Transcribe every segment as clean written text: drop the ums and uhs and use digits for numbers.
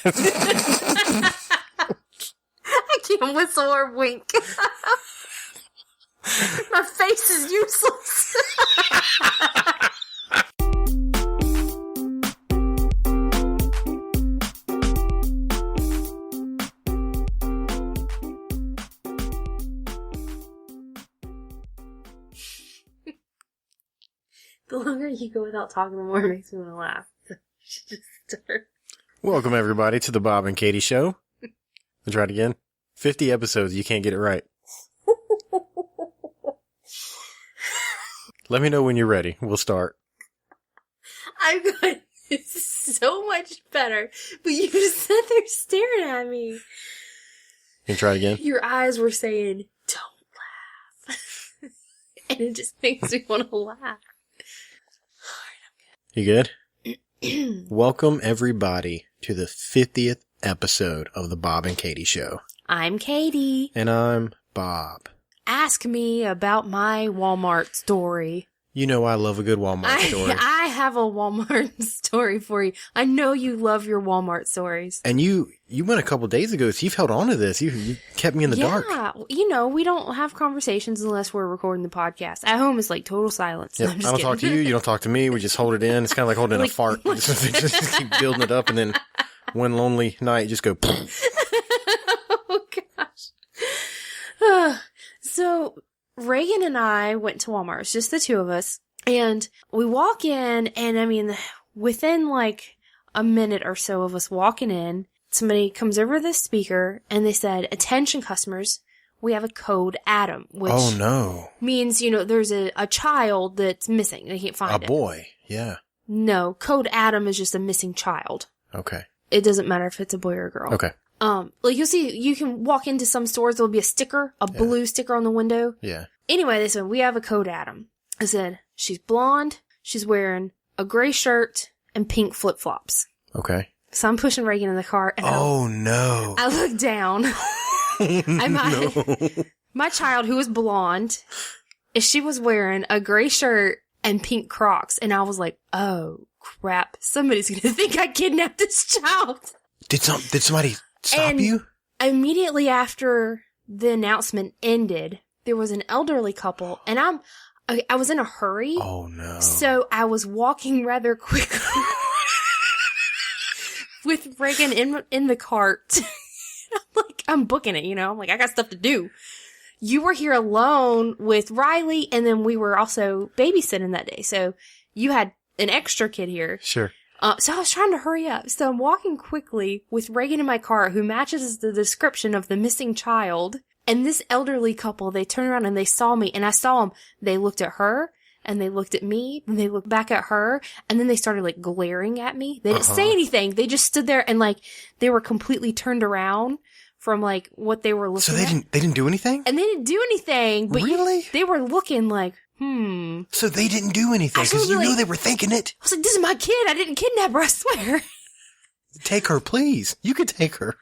I can't whistle or wink. My face is useless. The longer you go without talking, the more it makes me want to laugh. So you should just start. Welcome, everybody, to the Bob and Katie Show. Let's try it again. 50 episodes, you can't get it right. Let me know when you're ready. We'll start. I'm going, it's so much better, but you just sat there staring at me. Can you try it again? Your eyes were saying, don't laugh. And it just makes me want to laugh. You good? Welcome, everybody, to the 50th episode of the Bob and Katie Show. I'm Katie. And I'm Bob. Ask me about my Walmart story. You know I love a good Walmart story. I have a Walmart story for you. I know you love your Walmart stories. And you went a couple days ago, so you've held on to this. You kept me in the dark. Yeah, you know, we don't have conversations unless we're recording the podcast. At home, it's like total silence. Yep. No, I don't talk to you, you don't talk to me. We just hold it in. It's kind of like holding a fart. Just keep building it up, and then one lonely night, just go. Oh, gosh. So, Reagan and I went to Walmart. It's just the two of us. And we walk in, and I mean, within like a minute or so of us walking in, somebody comes over the speaker, and they said, "Attention customers, we have a code Adam," which oh, no. means, you know, there's a child that's missing. They can't find it. A boy, yeah. No, code Adam is just a missing child. Okay. It doesn't matter if it's a boy or a girl. Okay. Like you'll see, you can walk into some stores, there'll be a sticker, a blue sticker on the window. Yeah. Anyway, they said, "We have a code Adam." I said, "She's blonde, she's wearing a gray shirt and pink flip-flops." Okay. So I'm pushing Reagan in the car, and no. I look down. My child, who is blonde, she was wearing a gray shirt and pink Crocs, and I was like, oh, crap, somebody's gonna think I kidnapped this child. Did somebody stop you? Immediately after the announcement ended, there was an elderly couple, and I was in a hurry. Oh, no. So I was walking rather quickly with Reagan in the cart. I'm booking it, you know? I'm like, I got stuff to do. You were here alone with Riley, and then we were also babysitting that day. So you had an extra kid here. Sure. So I was trying to hurry up. So I'm walking quickly with Reagan in my car, who matches the description of the missing child. And this elderly couple, they turned around and they saw me, and I saw them. They looked at her, and they looked at me, and they looked back at her, and then they started like glaring at me. They didn't say anything. They just stood there, and like they were completely turned around from like what they were looking at. So they didn't do anything? And they didn't do anything. But really? They were looking like, So they didn't do anything because you knew they were thinking it. I was like, this is my kid. I didn't kidnap her, I swear. Take her, please. You could take her.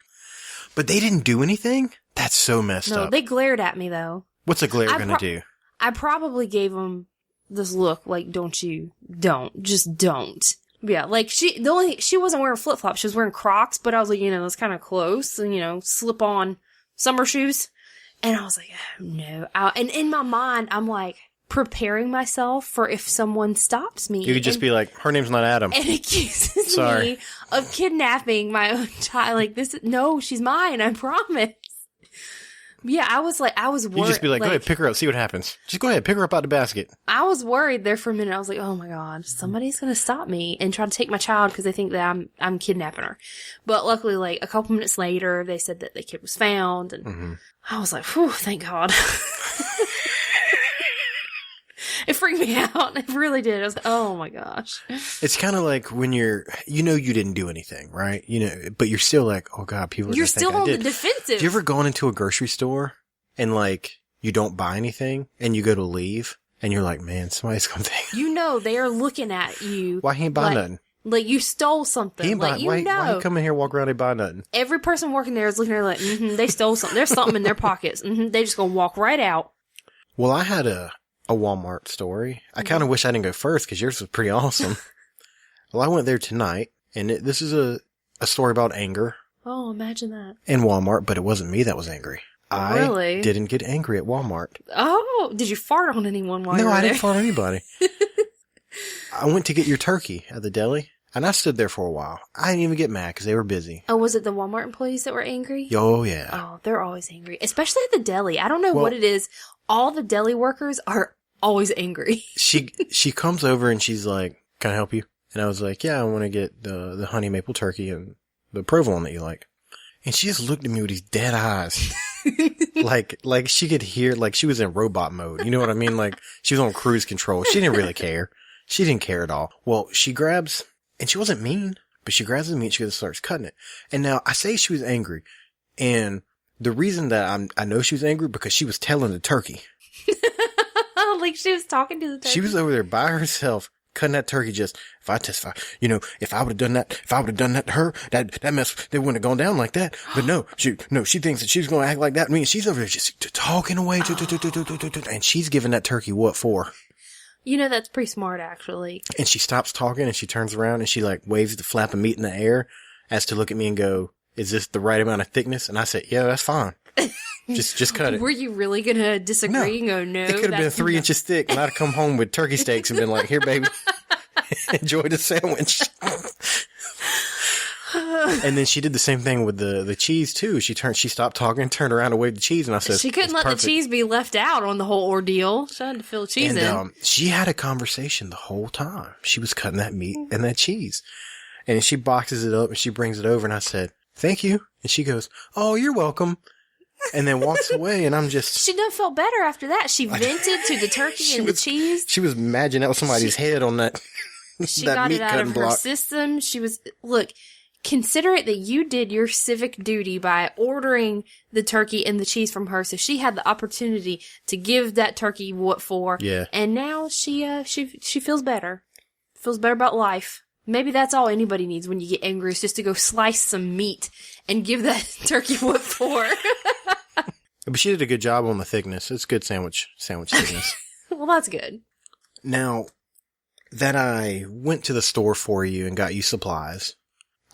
But they didn't do anything? That's so messed up. No, they glared at me, though. What's a glare gonna do? I probably gave them this look like, just don't. Yeah, like she wasn't wearing flip-flops. She was wearing Crocs, but I was like, you know, that's kind of close. And, you know, slip-on summer shoes. And I was like, oh, no. And in my mind, I'm like preparing myself for if someone stops me. You could just be like, her name's not Adam. And accuses me of kidnapping my own child. Like, no, she's mine, I promise. Yeah, I was worried. You just be like, go ahead, pick her up, see what happens. Just go ahead, pick her up out the basket. I was worried there for a minute. I was like, oh my God, somebody's going to stop me and try to take my child because they think that I'm kidnapping her. But luckily, like a couple minutes later, they said that the kid was found, and I was like, whew, thank God. It freaked me out. It really did. I was like, oh my gosh. It's kind of like when you didn't do anything, right? You know, but you're still like, oh God, people are You're still on the defensive. Have you ever gone into a grocery store and like you don't buy anything and you go to leave and you're like, man, somebody's gonna think. You know, they are looking at you. Why he ain't buy nothing? Like you stole something. He ain't like buy, you why know. he come in here, walk around and buy nothing? Every person working there is looking at her like, they stole something. There's something in their pockets. They just gonna walk right out. Well, I had a Walmart story. I kind of wish I didn't go first because yours was pretty awesome. Well, I went there tonight, and this is a a story about anger. Oh, imagine that. In Walmart, but it wasn't me that was angry. Really? I didn't get angry at Walmart. Oh, did you fart on anyone while you were No, I there? didn't fart on anybody. I went to get your turkey at the deli, and I stood there for a while. I didn't even get mad because they were busy. Oh, was it the Walmart employees that were angry? Oh, yeah. Oh, they're always angry. Especially at the deli. I don't know what it is. All the deli workers are always angry. She comes over and she's like, "Can I help you?" And I was like, "Yeah, I want to get the honey maple turkey and the provolone that you like." And she just looked at me with these dead eyes. like she could hear, like she was in robot mode. You know what I mean? Like she was on cruise control. She didn't really care. She didn't care at all. Well, she grabs, and she wasn't mean, but she grabs the meat and she starts cutting it. And now I say she was angry. And the reason that I know she was angry because she was telling the turkey. Like she was talking to the turkey. She was over there by herself. Cutting that turkey just, if I testify, if I would have done that to her, that mess, they wouldn't have gone down like that. But no, she thinks that she's going to act like that to me. And she's over there just talking away. And she's giving that turkey what for? That's pretty smart, actually. And she stops talking and she turns around and she like waves the flap of meat in the air as to look at me and go, "Is this the right amount of thickness?" And I said, "Yeah, that's fine. Just cut it." Were you really going to disagree? No. No, it could have been 3 inches thick, and I'd have come home with turkey steaks and been like, "Here, baby, enjoy the sandwich." And then she did the same thing with the cheese too. She stopped talking, turned around and waved the cheese, and I said, she couldn't let the cheese be left out on the whole ordeal. She had to fill the cheese in. She had a conversation the whole time. She was cutting that meat and that cheese, and she boxes it up and she brings it over, and I said, "Thank you," and she goes, "Oh, you're welcome." And then walks away, and I'm just... She done felt better after that. She vented to the turkey and the cheese. She was imagining that was somebody's head on that She that got meat it out of her system. She was... Look, consider it that you did your civic duty by ordering the turkey and the cheese from her, so she had the opportunity to give that turkey what for. Yeah. And now she feels better. Feels better about life. Maybe that's all anybody needs when you get angry, is just to go slice some meat and give that turkey what for. But she did a good job on the thickness. It's good sandwich thickness. Well, that's good. Now that I went to the store for you and got you supplies,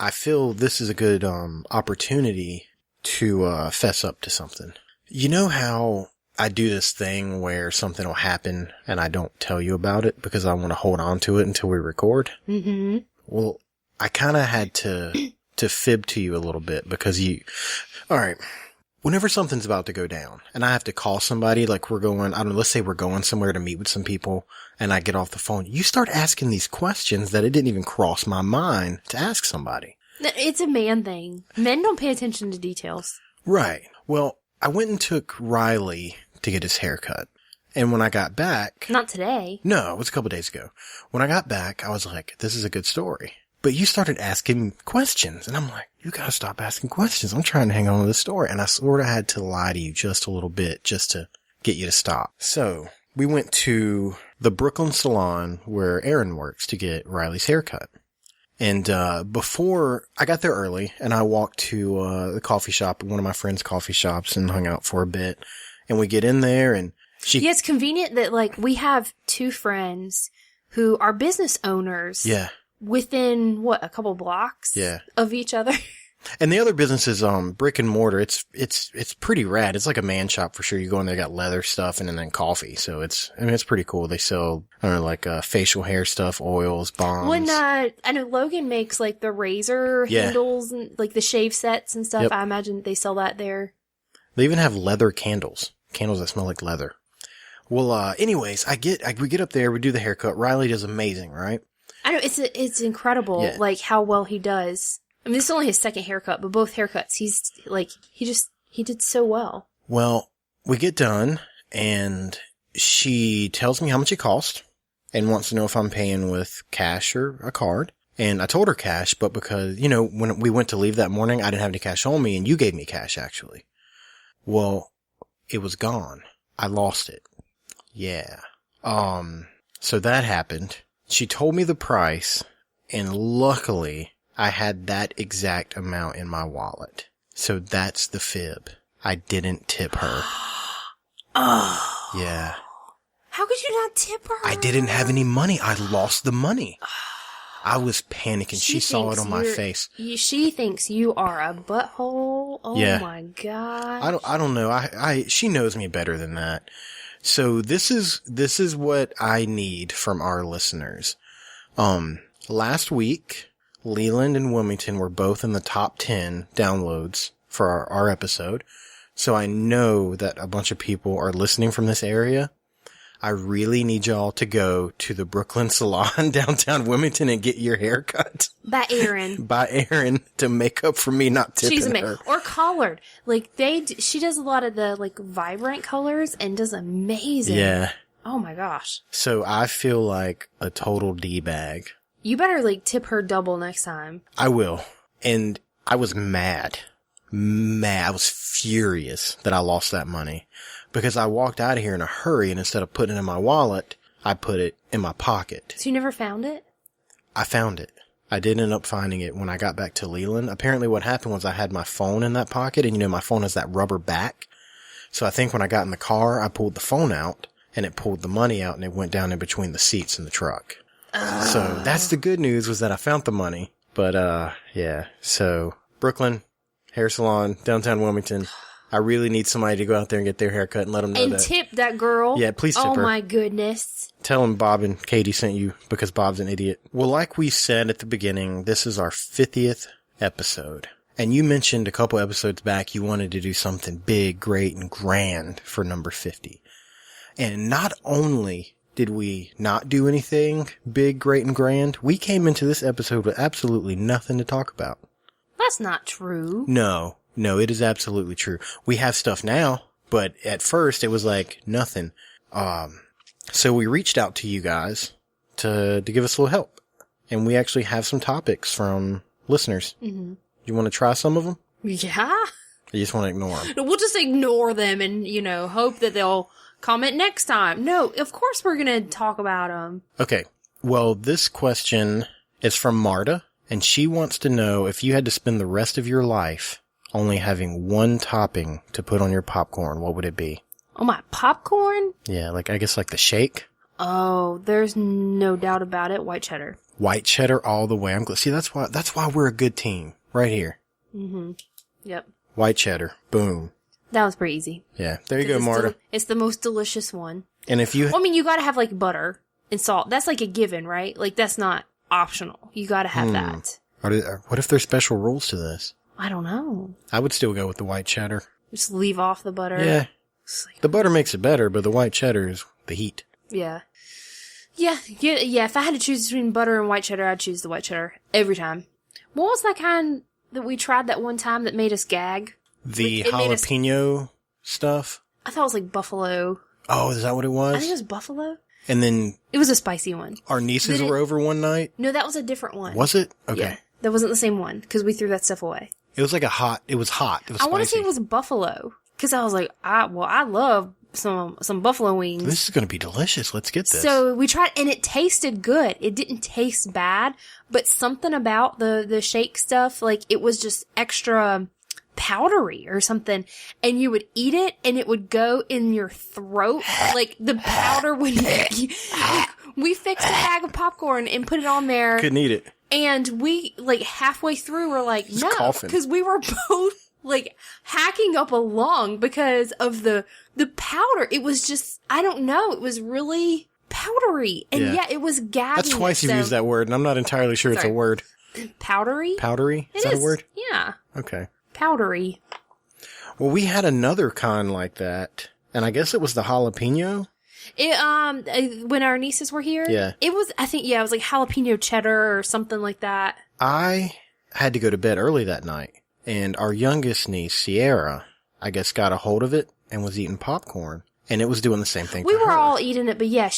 I feel this is a good opportunity to fess up to something. You know how I do this thing where something will happen and I don't tell you about it because I want to hold on to it until we record? Mm-hmm. Well, I kind of had to fib to you a little bit because all right. Whenever something's about to go down and I have to call somebody, like we're going, I don't know, let's say we're going somewhere to meet with some people and I get off the phone, you start asking these questions that it didn't even cross my mind to ask somebody. It's a man thing. Men don't pay attention to details. Right. Well, I went and took Riley to get his haircut. And when I got back... Not today. No, it was a couple days ago. When I got back, I was like, this is a good story. But you started asking questions, and I'm like, you gotta stop asking questions. I'm trying to hang on to this story. And I sort of had to lie to you just a little bit just to get you to stop. So we went to the Brooklyn salon where Aaron works to get Riley's haircut. And before I got there early, and I walked to the coffee shop, one of my friend's coffee shops, and hung out for a bit. And we get in there, and yeah, it's convenient that like we have two friends who are business owners. Yeah. Within a couple blocks of each other. And the other business is brick and mortar. It's pretty rad. It's like a man shop for sure. You go in there, got leather stuff and then coffee. So it's pretty cool. They sell, I don't know, like facial hair stuff, oils, balms. When I know Logan makes like the razor handles and like the shave sets and stuff. Yep. I imagine they sell that there. They even have leather candles that smell like leather. Well, anyways, we get up there, we do the haircut. Riley does amazing, right? I know, it's incredible, like, how well he does. I mean, this is only his second haircut, but both haircuts, he's, like, he did so well. Well, we get done, and she tells me how much it cost, and wants to know if I'm paying with cash or a card. And I told her cash, but because, when we went to leave that morning, I didn't have any cash on me, and you gave me cash, actually. Well, it was gone. I lost it. Yeah. So that happened. She told me the price, and luckily, I had that exact amount in my wallet. So that's the fib. I didn't tip her. Oh. Yeah. How could you not tip her? I didn't have any money. I lost the money. I was panicking. She saw it on my face. She thinks you are a butthole. Oh Yeah. my God. I don't know. She knows me better than that. So this is what I need from our listeners. Last week, Leland and Wilmington were both in the top 10 downloads for our episode. So I know that a bunch of people are listening from this area. I really need y'all to go to the Brooklyn Salon downtown Wilmington and get your hair cut. By Erin. By Erin to make up for me not tipping She's amazing. her. Or collared. Like she does a lot of the like vibrant colors and does amazing. Yeah. Oh my gosh. So I feel like a total D-bag. You better like tip her double next time. I will. And I was mad. I was furious that I lost that money. Because I walked out of here in a hurry, and instead of putting it in my wallet, I put it in my pocket. So you never found it? I found it. I did end up finding it when I got back to Leland. Apparently what happened was I had my phone in that pocket, and my phone has that rubber back. So I think when I got in the car, I pulled the phone out, and it pulled the money out, and it went down in between the seats in the truck. So that's the good news, was that I found the money. But, yeah. So, Brooklyn, hair salon, downtown Wilmington. I really need somebody to go out there and get their hair cut and let them know and that. And tip that girl. Yeah, please tip her. Oh my goodness. Tell them Bob and Katie sent you because Bob's an idiot. Well, like we said at the beginning, this is our 50th episode. And you mentioned a couple episodes back you wanted to do something big, great, and grand for number 50. And not only did we not do anything big, great, and grand, we came into this episode with absolutely nothing to talk about. That's not true. No, it is absolutely true. We have stuff now, but at first it was like nothing. So we reached out to you guys to give us a little help. And we actually have some topics from listeners. Mm-hmm. You want to try some of them? Yeah. You just want to ignore them? We'll just ignore them and, hope that they'll comment next time. No, of course we're going to talk about them. Okay. Well, this question is from Marta, and she wants to know if you had to spend the rest of your life only having one topping to put on your popcorn, what would it be? Oh, my popcorn? Yeah, I guess the shake. Oh, there's no doubt about it. White cheddar. White cheddar all the way. I'm glad. See, that's why we're a good team. Right here. Mm-hmm. Yep. White cheddar. Boom. That was pretty easy. Yeah. There you go, Marta. It's the most delicious one. And if you... you gotta have, butter and salt. That's a given, right? That's not optional. You gotta have that. What if there's special rules to this? I don't know. I would still go with the white cheddar. Just leave off the butter. Yeah. The butter makes it better, but the white cheddar is the heat. Yeah. Yeah. If I had to choose between butter and white cheddar, I'd choose the white cheddar every time. What was that kind that we tried that one time that made us gag? The jalapeno stuff? I thought it was buffalo. Oh, is that what it was? I think it was buffalo. And then... It was a spicy one. Our nieces were over one night? No, that was a different one. Was it? Okay. Yeah, that wasn't the same one, because we threw that stuff away. It was hot. It was hot. It was spicy. I want to say it was buffalo, because I was like, I love some buffalo wings. This is going to be delicious. Let's get this. So we tried, and it tasted good. It didn't taste bad, but something about the shake stuff, it was just extra powdery or something, and you would eat it, and it would go in your throat, the powder would... We fixed a bag of popcorn and put it on there. Couldn't eat it. And we, halfway through, were like, just no, coughing. because we were both, hacking up a lung because of the powder. It was just, I don't know, it was really powdery. And yeah, it was gagging. That's twice you've used that word, and I'm not entirely sure it's a word. Powdery? Powdery? Is that a word? Yeah. Okay. Powdery. Well, we had another kind like that, and I guess it was the jalapeno. When our nieces were here, yeah, it was, I think, it was jalapeno cheddar or something like that. I had to go to bed early that night, and our youngest niece, Sierra, I guess got a hold of it and was eating popcorn, and it was doing the same thing we for her. were all eating it, but yeah,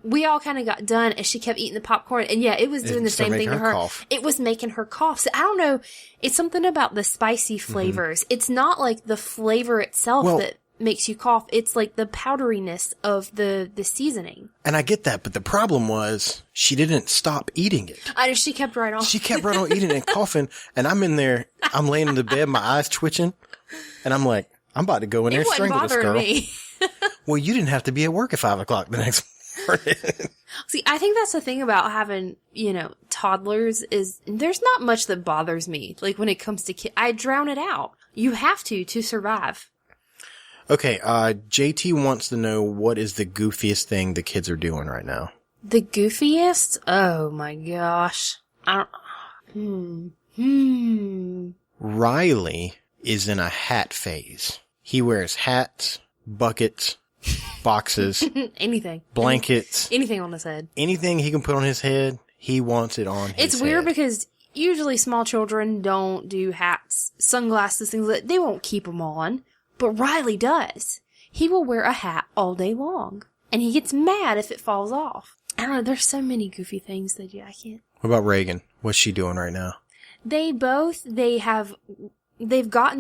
we all kind of got done, and she kept eating the popcorn, and yeah, it was doing the same thing to her. Cough. It was making her cough. So I don't know, it's something about the spicy flavors. Mm-hmm. It's not the flavor itself that makes you cough. It's the powderiness of the seasoning. And I get that, but the problem was she didn't stop eating it. She kept right on. She kept right on eating it and coughing, and I'm in there, I'm laying in the bed, my eyes twitching, and I'm like, I'm about to go in there and strangle this girl. Me. Well, you didn't have to be at work at 5 o'clock the next darn it. See, I think that's the thing about having, toddlers is there's not much that bothers me. Like when it comes to kids, I drown it out. You have to survive. Okay, JT wants to know what is the goofiest thing the kids are doing right now. The goofiest? Oh my gosh. Riley is in a hat phase. He wears hats, buckets, boxes, anything, blankets, anything on his head. Anything he can put on his head, he wants it on his head. It's weird because usually small children don't do hats, sunglasses, things like that. They won't keep them on. But Riley does. He will wear a hat all day long. And he gets mad if it falls off. I don't know, there's so many goofy things that I can't. What about Reagan? What's she doing right now? They've gotten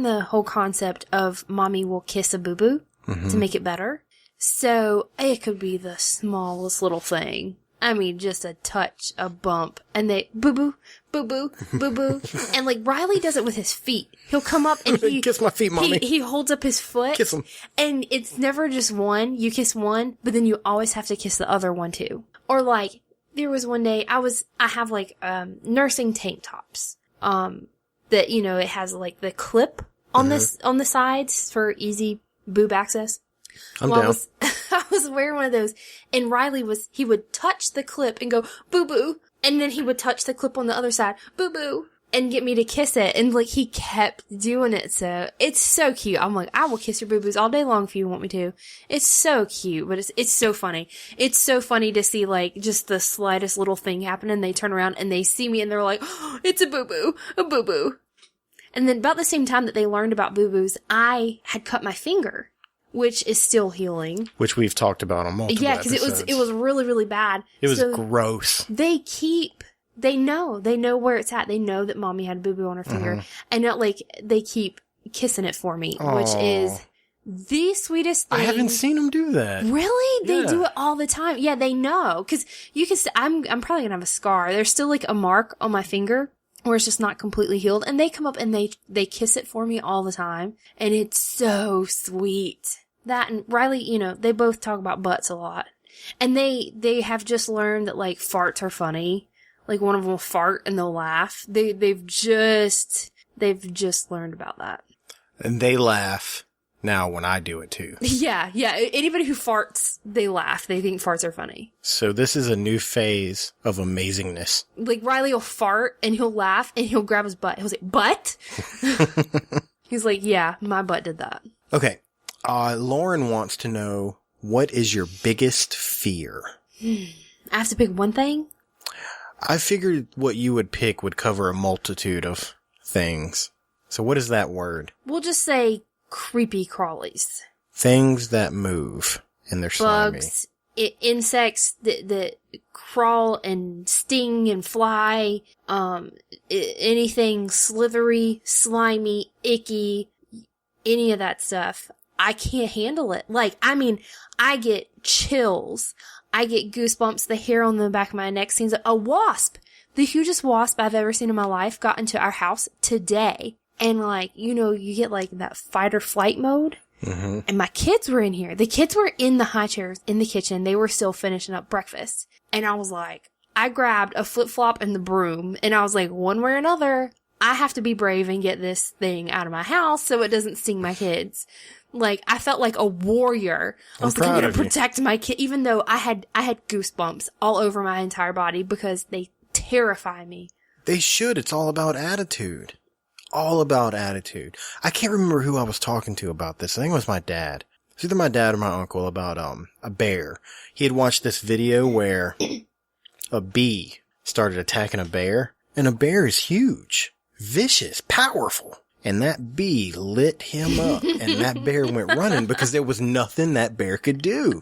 the whole concept of mommy will kiss a boo-boo to make it better. So it could be the smallest little thing. I mean, just a touch, a bump, and they boo-boo, boo-boo, boo-boo. And like Riley does it with his feet. He'll come up and he kiss my feet, mommy. He holds up his foot. Kiss him. And it's never just one. You kiss one, but then you always have to kiss the other one too. Or like, there was one day I have like, nursing tank tops. That, it has like the clip on on the sides for easy boob access. I'm down. I was wearing one of those, and Riley he would touch the clip and go, boo-boo, and then he would touch the clip on the other side, boo-boo, and get me to kiss it, and like, he kept doing it, so, it's so cute. I'm like, I will kiss your boo-boos all day long if you want me to. It's so cute, but it's so funny. It's so funny to see, like, just the slightest little thing happen, and they turn around, and they see me, and they're like, oh, it's a boo-boo, a boo-boo. And then about the same time that they learned about boo-boos, I had cut my finger, which is still healing. Which we've talked about on multiple episodes. Yeah, because it was really, really bad. It was gross. They know where it's at. They know that mommy had a boo-boo on her finger. And they keep kissing it for me, which is the sweetest thing. I haven't seen them do that. Really? They do it all the time. Yeah, they know. Because you can I'm probably gonna have a scar. There's still like a mark on my finger where it's just not completely healed. And they come up and they kiss it for me all the time. And it's so sweet. That and Riley, they both talk about butts a lot. And they have just learned that like farts are funny. Like one of them will fart and they'll laugh. They've just learned about that. And they laugh now when I do it too. Yeah. Anybody who farts, they laugh. They think farts are funny. So this is a new phase of amazingness. Like Riley will fart and he'll laugh and he'll grab his butt. He'll say, "Butt?" He's like, "Yeah, my butt did that." Okay. Lauren wants to know, what is your biggest fear? I have to pick one thing? I figured what you would pick would cover a multitude of things. So what is that word? We'll just say creepy crawlies. Things that move and they're slimy. Bugs, insects that crawl and sting and fly, anything slithery, slimy, icky, any of that stuff. I can't handle it. I get chills. I get goosebumps. The hair on the back of my neck seems like a wasp. The hugest wasp I've ever seen in my life got into our house today. And you get like that fight or flight mode. Mm-hmm. And my kids were in here. The kids were in the high chairs in the kitchen. They were still finishing up breakfast. And I was like, I grabbed a flip-flop and the broom. And I was like, one way or another, I have to be brave and get this thing out of my house so it doesn't sting my kids. Like, I felt like a warrior. I was like, I'm gonna protect my kid, even though I had goosebumps all over my entire body because they terrify me. They should. It's all about attitude. All about attitude. I can't remember who I was talking to about this. I think it was my dad. It's either my dad or my uncle about, a bear. He had watched this video where a bee started attacking a bear, and a bear is huge, vicious, powerful. And that bee lit him up, and that bear went running because there was nothing that bear could do.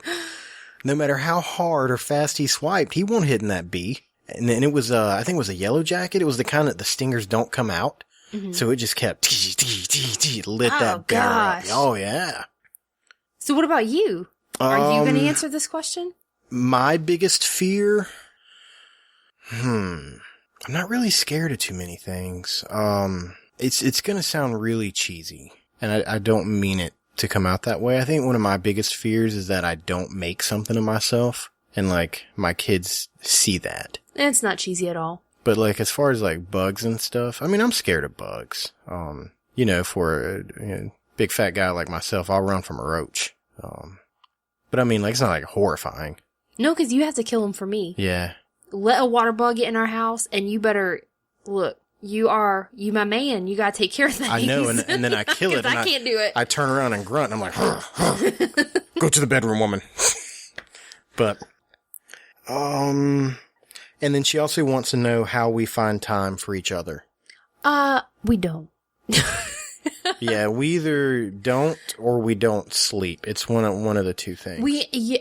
No matter how hard or fast he swiped, he wasn't hitting that bee. And it was, I think it was a yellow jacket. It was the kind that the stingers don't come out. Mm-hmm. So it just kept lit that bear up. Oh, yeah. So what about you? Are you going to answer this question? My biggest fear? I'm not really scared of too many things. It's gonna sound really cheesy, and I don't mean it to come out that way. I think one of my biggest fears is that I don't make something of myself. And, like, my kids see that. It's not cheesy at all. But, like, as far as, like, bugs and stuff, I mean, I'm scared of bugs. You know, for a big fat guy like myself, I'll run from a roach. But I mean, like, it's not, like, horrifying. No, because you have to kill them for me. Yeah. Let a water bug get in our house, and you better, look, you my man. You gotta take care of things. I know, and then I kill it. And I can't do it. I turn around and grunt, and I'm like, go to the bedroom, woman. But, and then she also wants to know how we find time for each other. We don't. Yeah, we either don't or we don't sleep. It's one of the two things.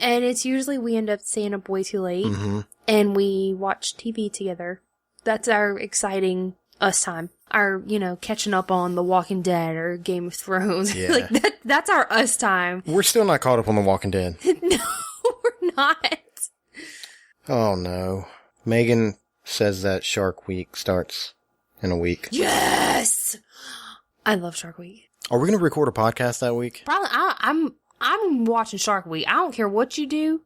And it's usually we end up staying up way too late, and we watch TV together. That's our exciting us time. Our, catching up on The Walking Dead or Game of Thrones. Yeah. That's our us time. We're still not caught up on The Walking Dead. No, we're not. Oh no. Megan says that Shark Week starts in a week. Yes! I love Shark Week. Are we going to record a podcast that week? Probably. I'm watching Shark Week. I don't care what you do.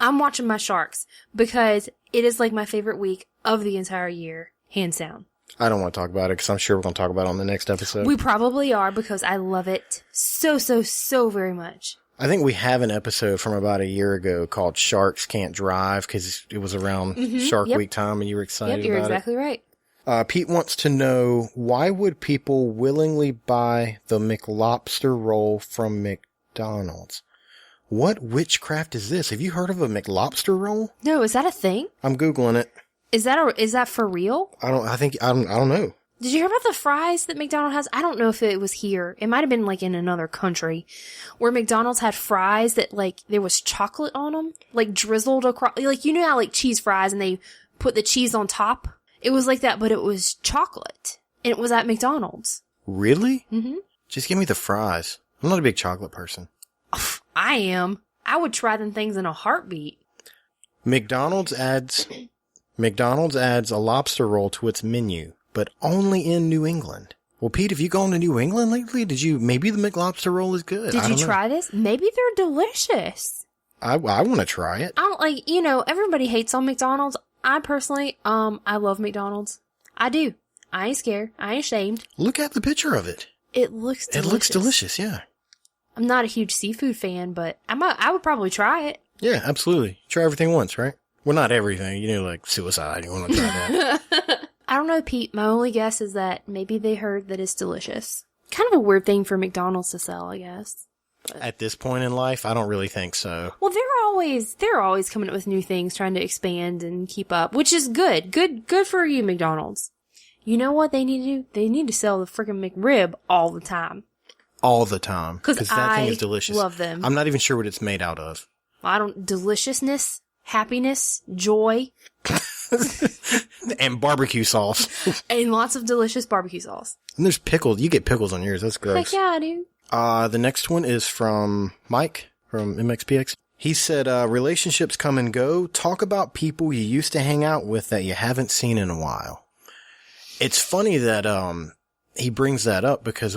I'm watching my sharks because it is like my favorite week of the entire year, hands down. I don't want to talk about it because I'm sure we're going to talk about it on the next episode. We probably are because I love it so, so, so very much. I think we have an episode from about a year ago called Sharks Can't Drive because it was around Shark Week time and you were excited about it. Yep, you're exactly right. Pete wants to know, why would people willingly buy the McLobster roll from McDonald's? What witchcraft is this? Have you heard of a McLobster roll? No, is that a thing? I'm Googling it. Is that for real? I don't know. Did you hear about the fries that McDonald's has? I don't know if it was here. It might have been like in another country where McDonald's had fries that like there was chocolate on them, like drizzled across, like, you know how like cheese fries and they put the cheese on top? It was like that, but it was chocolate and it was at McDonald's. Really? Mm-hmm. Just give me the fries. I'm not a big chocolate person. I am. I would try them things in a heartbeat. McDonald's adds a lobster roll to its menu, but only in New England. Well, Pete, have you gone to New England lately? Maybe the McLobster roll is good. Did you try this? Maybe they're delicious. I want to try it. I don't everybody hates on McDonald's. I personally, I love McDonald's. I do. I ain't scared. I ain't ashamed. Look at the picture of it. It looks delicious. It looks delicious, yeah. I'm not a huge seafood fan, but I would probably try it. Yeah, absolutely. Try everything once, right? Well, not everything. Like suicide. You want to try that. I don't know, Pete. My only guess is that maybe they heard that it's delicious. Kind of a weird thing for McDonald's to sell, I guess. But at this point in life, I don't really think so. Well, they're always coming up with new things, trying to expand and keep up, which is good. Good for you, McDonald's. You know what they need to do? They need to sell the freaking McRib all the time. All the time. Because that thing is delicious. Love them. I'm not even sure what it's made out of. Deliciousness, happiness, joy. And barbecue sauce. And lots of delicious barbecue sauce. And there's pickles. You get pickles on yours. That's gross. Heck yeah, dude. The next one is from Mike from MXPX. He said, relationships come and go. Talk about people you used to hang out with that you haven't seen in a while. It's funny that he brings that up because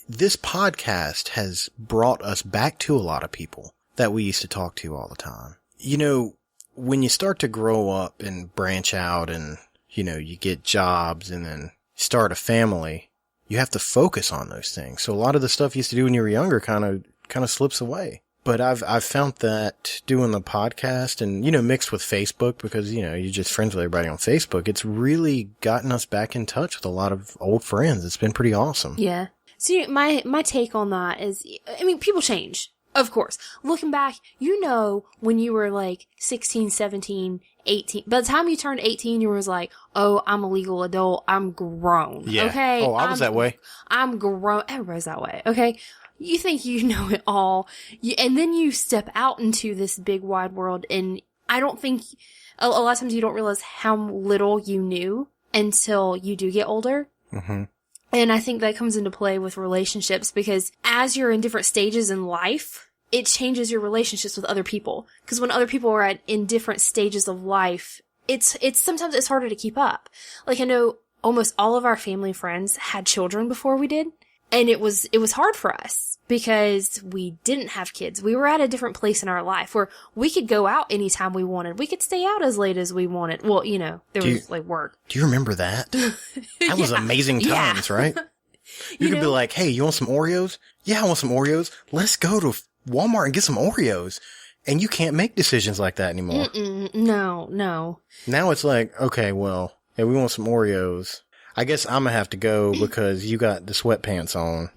this podcast has brought us back to a lot of people that we used to talk to all the time. When you start to grow up and branch out and, you get jobs and then start a family, you have to focus on those things. So a lot of the stuff you used to do when you were younger kind of slips away. But I've found that doing the podcast and, mixed with Facebook because, you're just friends with everybody on Facebook, it's really gotten us back in touch with a lot of old friends. It's been pretty awesome. Yeah. So my take on that is, people change. Of course. Looking back, when you were like 16, 17, 18, by the time you turned 18, you was like, oh, I'm a legal adult. I'm grown. Yeah. Okay. Oh, I was that way. I'm grown. Everybody's that way. Okay. You think you know it all. And then you step out into this big wide world. And I don't think a lot of times you don't realize how little you knew until you do get older. Mm-hmm. And I think that comes into play with relationships because as you're in different stages in life, it changes your relationships with other people. Because when other people are in different stages of life, it's sometimes it's harder to keep up. Like I know almost all of our family friends had children before we did. And it was hard for us because we didn't have kids. We were at a different place in our life where we could go out anytime we wanted. We could stay out as late as we wanted. Well, there was like work. Do you remember that? That was amazing times, right? You could be like, hey, you want some Oreos? Yeah, I want some Oreos. Let's go to Walmart and get some Oreos. And you can't make decisions like that anymore. No. Now it's like, okay, well, yeah, we want some Oreos. I guess I'm gonna have to go because you got the sweatpants on.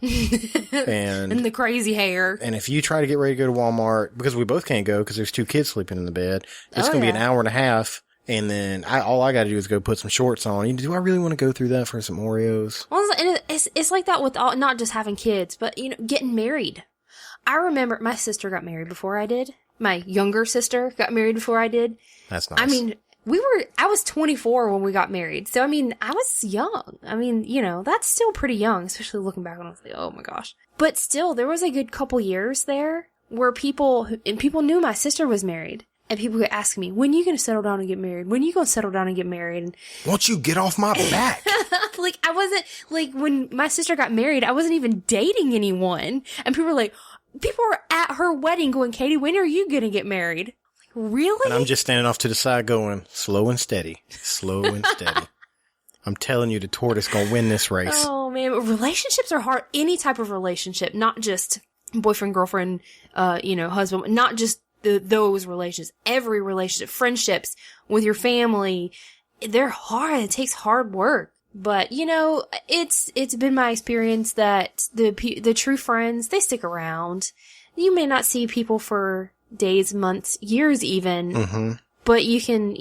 and the crazy hair. And if you try to get ready to go to Walmart, because we both can't go because there's 2 kids sleeping in the bed, it's gonna be an hour and a half. And then all I gotta do is go put some shorts on. Do I really want to go through that for some Oreos? Well, it's like that with not just having kids, but, getting married. I remember my sister got married before I did. My younger sister got married before I did. That's nice. I mean, I was 24 when we got married. So, I mean, I was young. I mean, that's still pretty young, especially looking back and I was like, oh my gosh. But still, there was a good couple years there where people knew my sister was married. And people would ask me, when are you going to settle down and get married? When are you going to settle down and get married? And won't you get off my back? I wasn't, when my sister got married, I wasn't even dating anyone. And people were at her wedding going, Katie, when are you going to get married? Really? And I'm just standing off to the side going, slow and steady. Slow and steady. I'm telling you, the tortoise gonna win this race. Oh, man. Relationships are hard. Any type of relationship, not just boyfriend, girlfriend, husband, not just those relations. Every relationship, friendships with your family, they're hard. It takes hard work. But, it's been my experience that the true friends, they stick around. You may not see people for days, months, years even, but you can,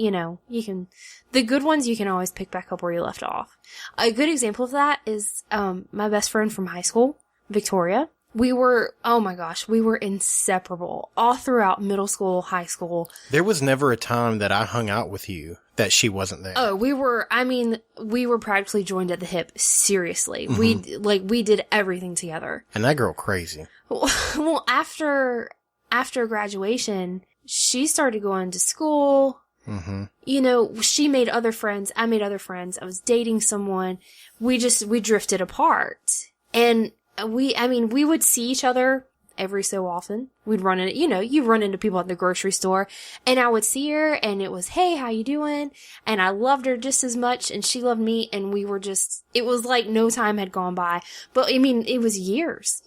the good ones you can always pick back up where you left off. A good example of that is, my best friend from high school, Victoria. We were inseparable all throughout middle school, high school. There was never a time that I hung out with you that she wasn't there. Oh, we were practically joined at the hip. Seriously. We did everything together. And that girl crazy. Well, after graduation, she started going to school. She made other friends. I made other friends. I was dating someone. We drifted apart. And we would see each other every so often. We'd run into, you run into people at the grocery store, and I would see her and it was, hey, how you doing? And I loved her just as much and she loved me, and we were just, it was like no time had gone by. But it was years.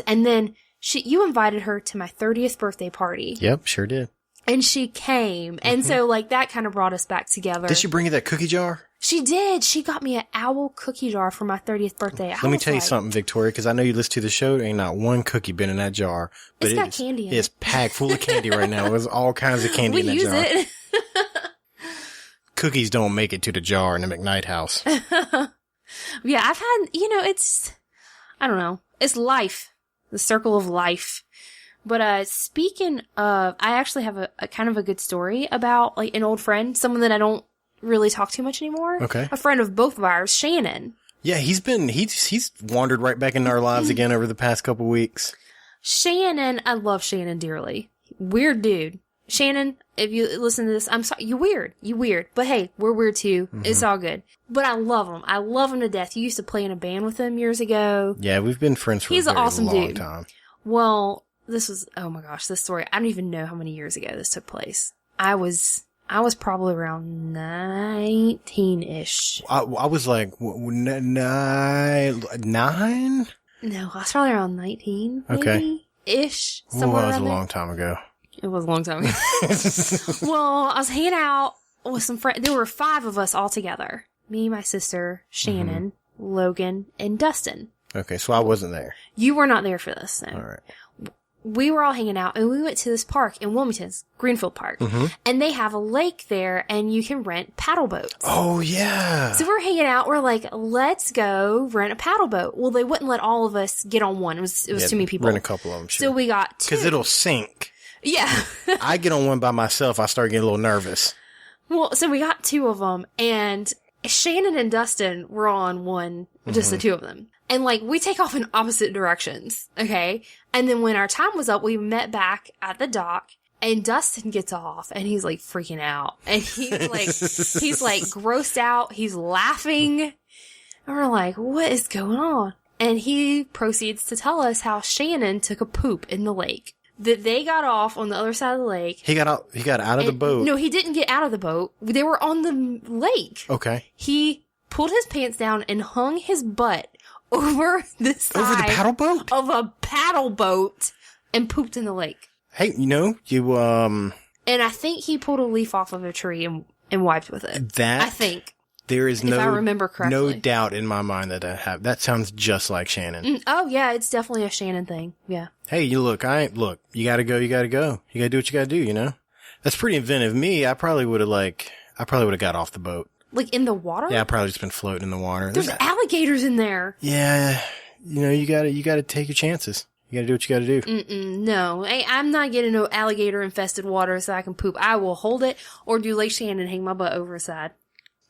And then you invited her to my 30th birthday party. Yep, sure did. And she came. And so that kind of brought us back together. Did she bring you that cookie jar? She did. She got me an owl cookie jar for my 30th birthday. Let me tell you something, Victoria, because I know you listen to the show. There ain't not one cookie been in that jar. But it's got candy in it. It's packed full of candy right now. There's all kinds of candy in that jar. We use it. Cookies don't make it to the jar in the McKnight house. Yeah, I've had, I don't know. It's life. The circle of life. But speaking of, I actually have a kind of a good story about an old friend, someone that I don't really talk too much anymore. Okay. A friend of both of ours, Shannon. Yeah, he's wandered right back into our lives again over the past couple weeks. Shannon, I love Shannon dearly. Weird dude. Shannon, if you listen to this, I'm sorry. You weird. But hey, we're weird too. It's all good. But I love him. I love him to death. You used to play in a band with him years ago. Yeah, we've been friends for a very awesome long dude. time. Well, this was, oh my gosh, this story, I don't even know how many years ago this took place. I was probably around 19-ish. I was like, 9? No, I was probably around 19, maybe? Okay. Ish. Somewhere that was a long time ago. It was a long time ago. Well, I was hanging out with some friends. There were 5 of us all together. Me, my sister, Shannon, Logan, and Dustin. Okay, so I wasn't there. You were not there for this, though. All right. We were all hanging out, and we went to this park in Wilmington, Greenfield Park. And they have a lake there, and you can rent paddle boats. Oh, yeah. So we're hanging out. We're like, let's go rent a paddle boat. Well, they wouldn't let all of us get on one. It was too many people. Rent a couple of them, sure. So we got 2. Because it'll sink. Yeah. I get on one by myself, I start getting a little nervous. Well, so we got 2 of them, and Shannon and Dustin were on one, just the 2 of them. And we take off in opposite directions, okay? And then when our time was up, we met back at the dock, and Dustin gets off, and he's freaking out. And he's grossed out, he's laughing. And we're like, what is going on? And he proceeds to tell us how Shannon took a poop in the lake. That they got off on the other side of the lake. He got out of the boat. No, he didn't get out of the boat. They were on the lake. Okay. He pulled his pants down and hung his butt over the side Over the paddle boat? of a paddle boat and pooped in the lake. Hey, And I think he pulled a leaf off of a tree and wiped with it. I think. There is if I remember correctly. no doubt in my mind that sounds just like Shannon. Oh yeah, it's definitely a Shannon thing. Yeah. Hey, you gotta go. You gotta do what you gotta do, That's pretty inventive. Me, I probably would have got off the boat. Like in the water? Yeah, I'd probably just been floating in the water. There's alligators in there. Yeah. You gotta take your chances. You gotta do what you gotta do. No, I'm not getting no alligator infested water so I can poop. I will hold it or do like Shannon and hang my butt over the side.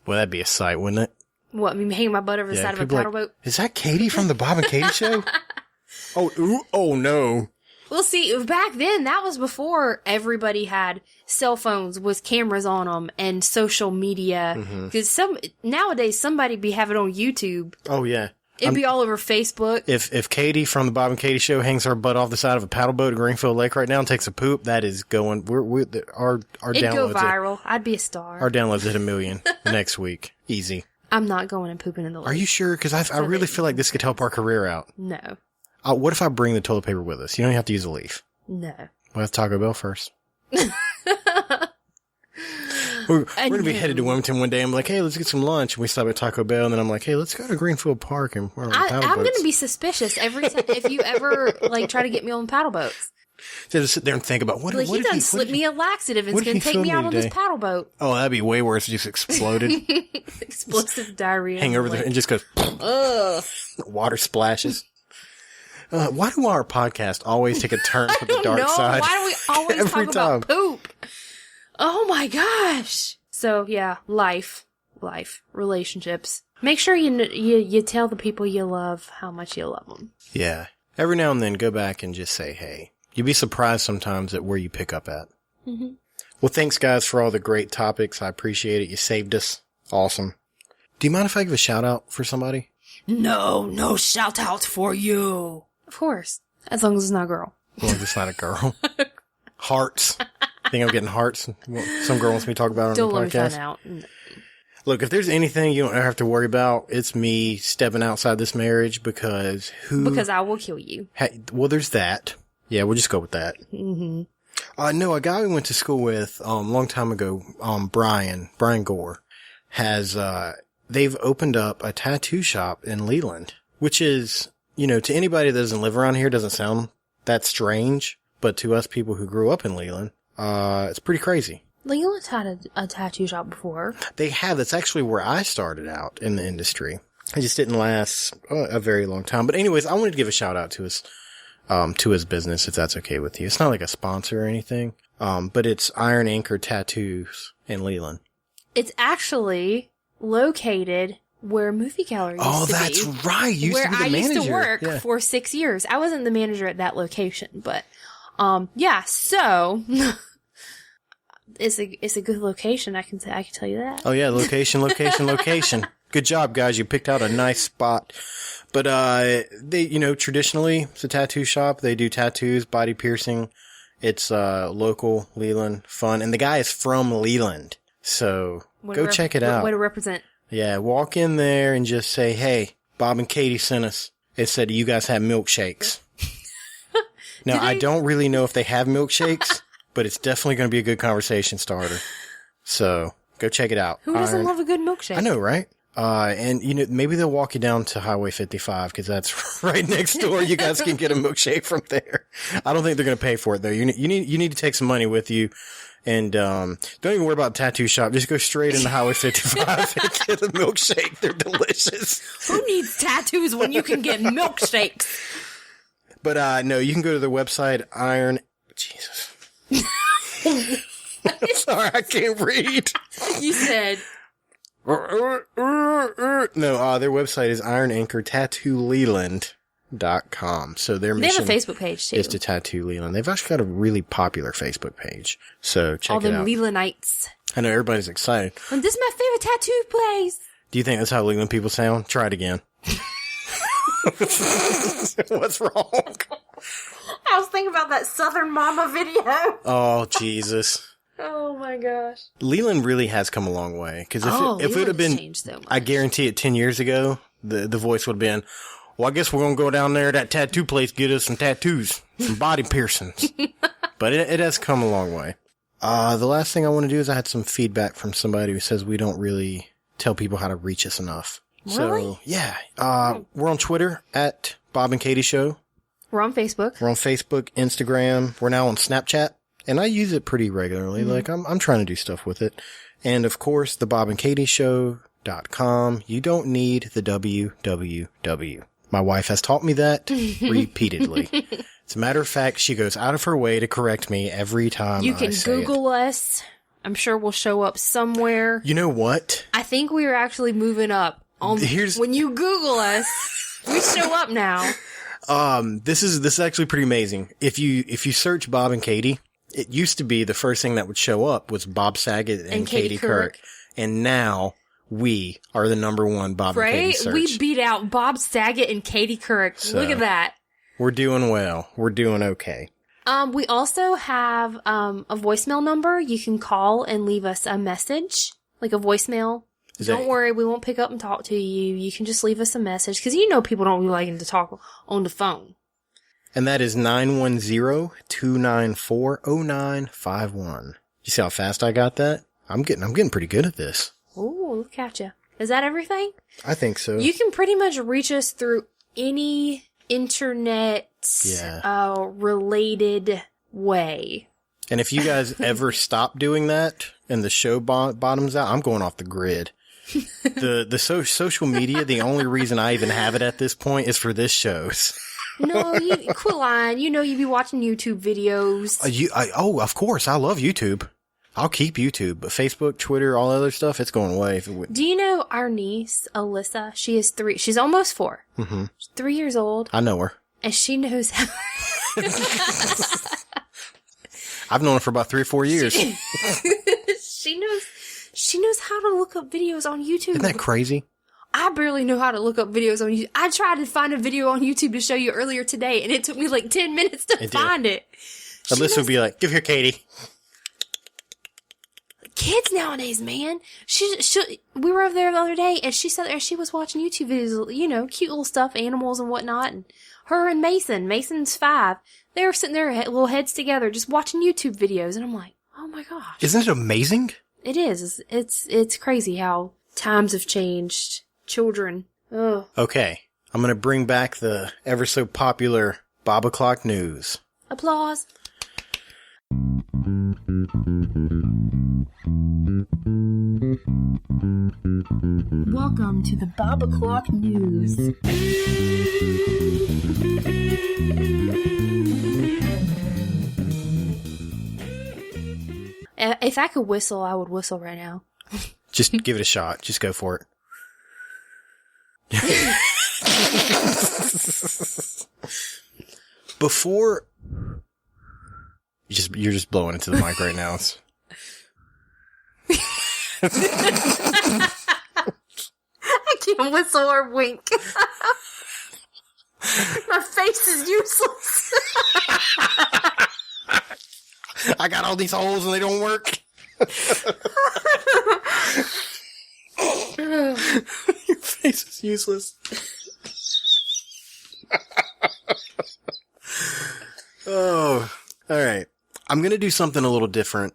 Well, that'd be a sight, wouldn't it? What, hang my butt over the side of a paddle boat? Is that Katie from the Bob and Katie show? Oh no. Well, see, back then, that was before everybody had cell phones with cameras on them and social media. Because nowadays, somebody be having it on YouTube. Oh, yeah. It'd be all over Facebook. If Katie from the Bob and Katie show hangs her butt off the side of a paddle boat at Greenfield Lake right now and takes a poop, that is going. Our It'd downloads go viral. I'd be a star. Our downloads hit 1 million next week. Easy. I'm not going and pooping in the lake. Are you sure? Because I really feel like this could help our career out. No. What if I bring the toilet paper with us? You don't have to use a leaf. No. We'll have Taco Bell first. We're going to be headed to Wilmington one day. I'm like, hey, let's get some lunch. And we stop at Taco Bell. And then I'm like, hey, let's go to Greenfield Park. And we're on paddle I'm boats. going to be suspicious every time if you ever try to get me on paddle boats. So just sit there and think about what he done slipped me a laxative and it's going to take me out on this paddle boat. Oh, that'd be way worse. It just exploded. Explosive diarrhea. Hang over there and just goes, ugh. Water splashes. Why do our podcast always take a turn to the dark side? Why do we always talk about poop? Oh my gosh. So yeah, life, relationships. Make sure you tell the people you love how much you love them. Yeah. Every now and then go back and just say, hey. You'd be surprised sometimes at where you pick up at. Mm-hmm. Well, thanks guys for all the great topics. I appreciate it. You saved us. Awesome. Do you mind if I give a shout out for somebody? No shout out for you. Of course. As long as it's not a girl. Well, it's not a girl. Hearts. I think I'm getting hearts. Some girl wants me to talk about it on the podcast. Don't let me find out. Look, if there's anything you don't have to worry about, it's me stepping outside this marriage because I will kill you. Well, there's that. Yeah, we'll just go with that. Mm-hmm. No, a guy we went to school with, a long time ago, Brian Gore, has, they've opened up a tattoo shop in Leland, which is, to anybody that doesn't live around here, doesn't sound that strange, but to us people who grew up in Leland, it's pretty crazy. Leland's had a tattoo shop before. They have. That's actually where I started out in the industry. It just didn't last a very long time. But anyways, I wanted to give a shout out to his business, if that's okay with you. It's not like a sponsor or anything. But it's Iron Anchor Tattoos in Leland. It's actually located where Movie Gallery used to be. Oh, that's right. You used to be the manager. Where I used to work for 6 years. I wasn't the manager at that location, but, yeah, so it's a good location. I can tell you that. Oh yeah, location. Good job, guys. You picked out a nice spot. But, they, traditionally, it's a tattoo shop. They do tattoos, body piercing. It's, local, Leland, fun. And the guy is from Leland. So, go check it out. Way to represent. Yeah, walk in there and just say, hey, Bob and Katie sent us. It said you guys have milkshakes. Now, I don't really know if they have milkshakes, but it's definitely going to be a good conversation starter. So, go check it out. Who doesn't love a good milkshake? I know, right? And maybe they'll walk you down to Highway 55 because that's right next door. You guys can get a milkshake from there. I don't think they're going to pay for it though. You need to take some money with you, and don't even worry about the tattoo shop. Just go straight into Highway 55 and get a milkshake. They're delicious. Who needs tattoos when you can get milkshakes? But no, you can go to their website. Jesus. Sorry, I can't read. You said. No, their website is ironanchortattooleland.com. So their mission they have a Facebook page too. Is to tattoo Leland. They've actually got a really popular Facebook page. So check it out. All them Lelandites. I know everybody's excited. And this is my favorite tattoo place. Do you think that's how Leland people sound? Try it again. What's wrong? I was thinking about that Southern Mama video. Oh, Jesus. Oh my gosh. Leland really has come a long way. Because if it would have been, so I guarantee it 10 years ago, the voice would have been, well, I guess we're going to go down there to that tattoo place, get us some tattoos, some body piercings. But it has come a long way. The last thing I want to do is I had some feedback from somebody who says we don't really tell people how to reach us enough. Really? So, yeah. We're on Twitter at Bob and Katie Show. We're on Facebook. We're on Facebook, Instagram. We're now on Snapchat. And I use it pretty regularly. Mm-hmm. Like, I'm trying to do stuff with it. And, of course, the BobandKatieShow.com. You don't need the www. My wife has taught me that repeatedly. As a matter of fact, she goes out of her way to correct me every time You can Google us. I'm sure we'll show up somewhere. You know what? I think we are actually moving up. When you Google us, we show up now. This is actually pretty amazing. If you search Bob and Katie, it used to be the first thing that would show up was Bob Saget and Katie Couric. And now we are the number one Bob and Katie search. We beat out Bob Saget and Katie Couric. So, look at that. We're doing well. We're doing okay. We also have a voicemail number. You can call and leave us a message, like a voicemail. Don't worry, we won't pick up and talk to you. You can just leave us a message, because you know people don't really like to talk on the phone. And that is 910-294-0951. You see how fast I got that? I'm getting pretty good at this. Ooh, look at you. Is that everything? I think so. You can pretty much reach us through any internet related way. And if you guys ever stop doing that and the show bottoms out, I'm going off the grid. The social media, the only reason I even have it at this point is for this shows. No, you quit lying. You know you be watching YouTube videos. Of course. I love YouTube. I'll keep YouTube, but Facebook, Twitter, all other stuff, it's going away. Do you know our niece, Alyssa? She is 3. She's almost 4. Mm-hmm. She's 3 years old. I know her. And she knows how... I've known her for about 3 or 4 years. She knows how to look up videos on YouTube. Isn't that crazy? I barely know how to look up videos on YouTube. I tried to find a video on YouTube to show you earlier today, and it took me like 10 minutes to find it. Alyssa would be like, give here, Katie. Kids nowadays, man. We were over there the other day, and she sat there, she was watching YouTube videos, you know, cute little stuff, animals and whatnot, and her and Mason's 5, they were sitting there, little heads together, just watching YouTube videos, and I'm like, oh my gosh. Isn't it amazing? It is. It's crazy how times have changed. Children. Ugh. Okay. I'm going to bring back the ever so popular Bob O'Clock News. Applause. Welcome to the Bob O'Clock News. If I could whistle, I would whistle right now. Just give it a shot. Just go for it. Before you're just blowing into the mic right now. I can't whistle or wink. My face is useless. I got all these holes and they don't work. Your face is useless. Oh, all right. I'm going to do something a little different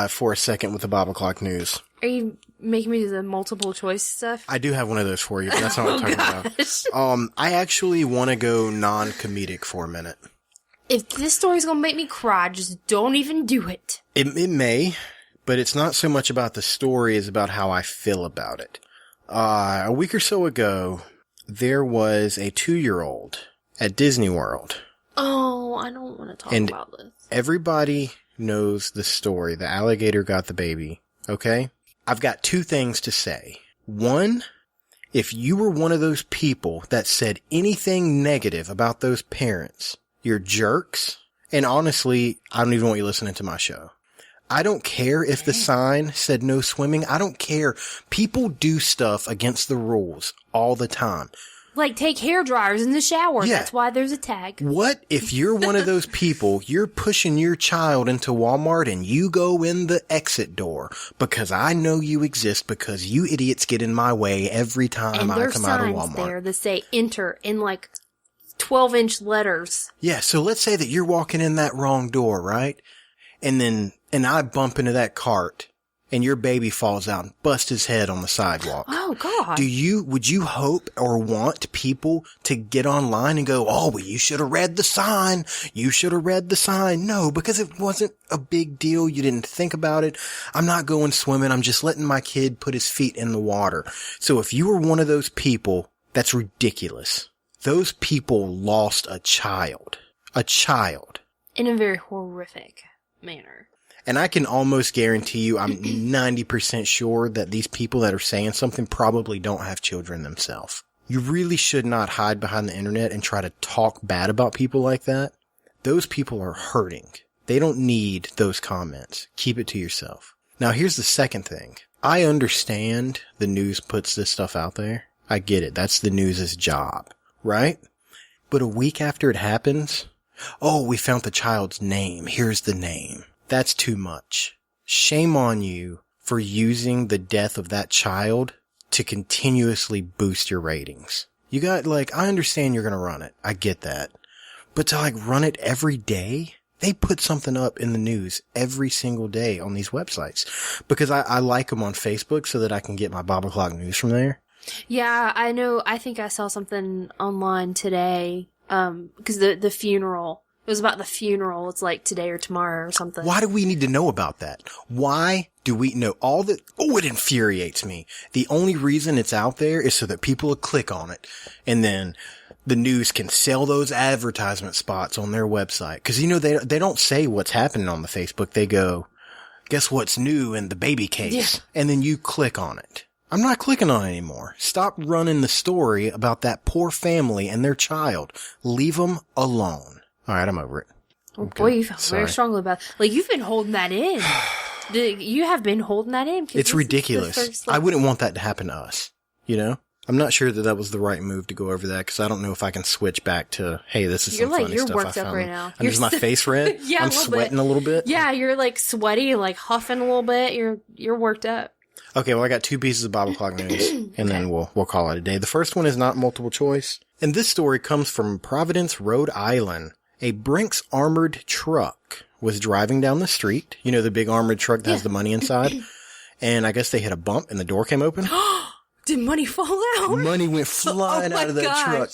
for a second with the Bob O'Clock News. Are you making me do the multiple choice stuff? I do have one of those for you, but that's not what I'm talking about. I actually want to go non-comedic for a minute. If this story's going to make me cry, just don't even do it. It may, but it's not so much about the story as about how I feel about it. A week or so ago, there was a 2-year-old at Disney World. Oh, I don't want to talk about this. Everybody knows the story. The alligator got the baby. Okay? I've got 2 things to say. One, if you were one of those people that said anything negative about those parents, you're jerks. And honestly, I don't even want you listening to my show. I don't care if the sign said no swimming. I don't care. People do stuff against the rules all the time. like take hair dryers in the shower. Yeah. That's why there's a tag. What if you're one of those people, you're pushing your child into Walmart and you go in the exit door because I know you exist because you idiots get in my way every time I come out of Walmart. And there's signs there that say enter in like 12-inch letters. Yeah, so let's say that you're walking in that wrong door, right? And I bump into that cart and your baby falls out and busts his head on the sidewalk. Oh, God. Would you hope or want people to get online and go, oh, well, you should have read the sign. You should have read the sign. No, because it wasn't a big deal. You didn't think about it. I'm not going swimming. I'm just letting my kid put his feet in the water. So if you were one of those people, that's ridiculous. Those people lost a child. A child. In a very horrific manner. And I can almost guarantee you, I'm 90% sure that these people that are saying something probably don't have children themselves. You really should not hide behind the internet and try to talk bad about people like that. Those people are hurting. They don't need those comments. Keep it to yourself. Now, here's the second thing. I understand the news puts this stuff out there. I get it. That's the news's job, right? But a week after it happens, oh, we found the child's name. Here's the name. That's too much. Shame on you for using the death of that child to continuously boost your ratings. You got, I understand you're going to run it. I get that. But to, run it every day? They put something up in the news every single day on these websites. Because I like them on Facebook so that I can get my Bob o'clock news from there. Yeah, I know. I think I saw something online today, because the funeral. It was about the funeral. It's like today or tomorrow or something. Why do we need to know about that? Why do we know all that? Oh, it infuriates me. The only reason it's out there is so that people will click on it. And then the news can sell those advertisement spots on their website. Cause they don't say what's happening on the Facebook. They go, guess what's new in the baby case? Yeah. And then you click on it. I'm not clicking on it anymore. Stop running the story about that poor family and their child. Leave them alone. All right, I'm over it. Oh, boy, you felt very strongly about it. You've been holding that in. You have been holding that in. It's ridiculous. I wouldn't want that to happen to us, I'm not sure that was the right move to go over that because I don't know if I can switch back to, hey, this is some funny stuff I found. You're worked up right now. Is my face red? Yeah, I'm sweating a little bit. Yeah, you're sweaty, huffing a little bit. You're worked up. Okay, well, I got 2 pieces of Bible Clock news, and then we'll call it a day. The first one is not multiple choice, and this story comes from Providence, Rhode Island. A Brinks armored truck was driving down the street. You know, the big armored truck that has the money inside. And I guess they hit a bump and the door came open. Did money fall out? Money went flying out of that truck.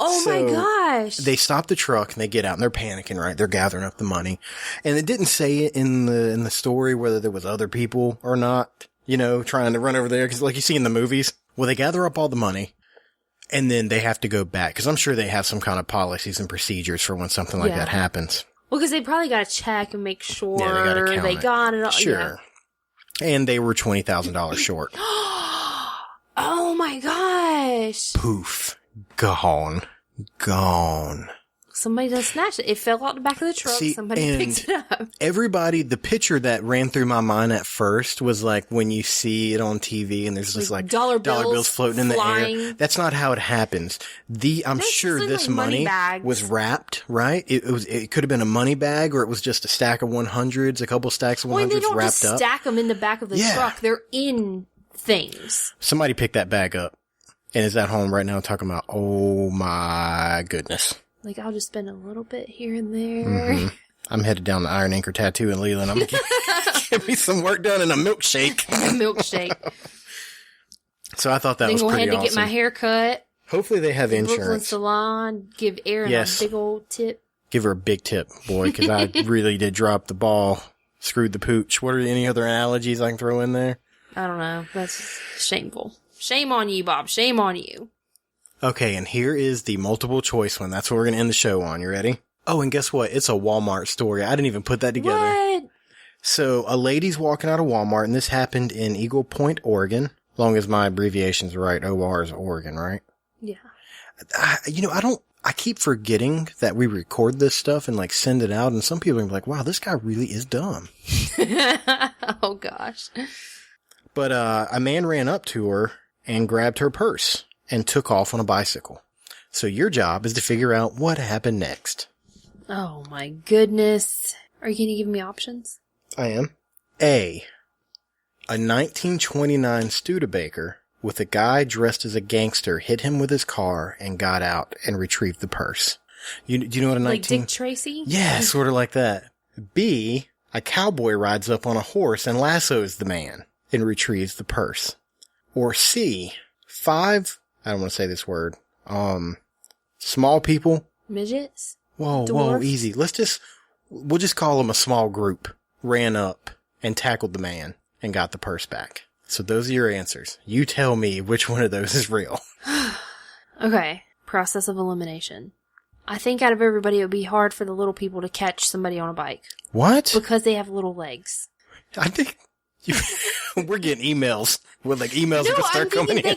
Oh my gosh. They stop the truck and they get out and they're panicking, right? They're gathering up the money. And it didn't say it in the story whether there was other people or not, trying to run over there. Cause like you see in the movies, well, they gather up all the money. And then they have to go back, because I'm sure they have some kind of policies and procedures for when something like that happens. Well, because they probably got to check and make sure they got it all. Sure. Yeah. And they were $20,000 short. Oh my gosh. Poof. Gone. Somebody just snatched it. It fell out the back of the truck. Somebody picked it up. Everybody, the picture that ran through my mind at first was when you see it on TV and there's just dollar bills floating flying. In the air. That's not how it happens. I'm sure this money was wrapped, right? It could have been a money bag or it was just a stack of 100s, a couple stacks of 100s wrapped up. They don't just stack them in the back of the truck. They're in things. Somebody picked that bag up and is at home right now talking about, oh my goodness. I'll just spend a little bit here and there. Mm-hmm. I'm headed down to Iron Anchor Tattoo in Leland. I'm going to get me some work done and a milkshake. So I thought that was pretty awesome. Then go ahead to get my hair cut. Hopefully they have insurance. Brooklyn Salon. Give Erin a big old tip. Give her a big tip, boy, because I really did drop the ball. Screwed the pooch. What are any other analogies I can throw in there? I don't know. That's shameful. Shame on you, Bob. Shame on you. Okay, and here is the multiple choice one. That's what we're going to end the show on. You ready? Oh, and guess what? It's a Walmart story. I didn't even put that together. What? So, a lady's walking out of Walmart, and this happened in Eagle Point, Oregon. Long as my abbreviation's right, OR is Oregon, right? Yeah. I keep forgetting that we record this stuff and send it out, and some people are like, wow, this guy really is dumb. Oh, gosh. But, a man ran up to her and grabbed her purse. and took off on a bicycle. So your job is to figure out what happened next. Oh my goodness. Are you going to give me options? I am. A 1929 Studebaker with a guy dressed as a gangster hit him with his car and got out and retrieved the purse. Do you know what a 19... Like Dick Tracy? Yeah, sort of like that. B, a cowboy rides up on a horse and lassos the man and retrieves the purse. Or C, 5, I don't want to say this word, small people. Midgets? Whoa, Dwarfs? easy. We'll just call them a small group, ran up and tackled the man and got the purse back. So those are your answers. You tell me which one of those is real. Okay. Process of elimination. I think out of everybody, it would be hard for the little people to catch somebody on a bike. What? Because they have little legs. I think we're getting emails with emails that start coming in.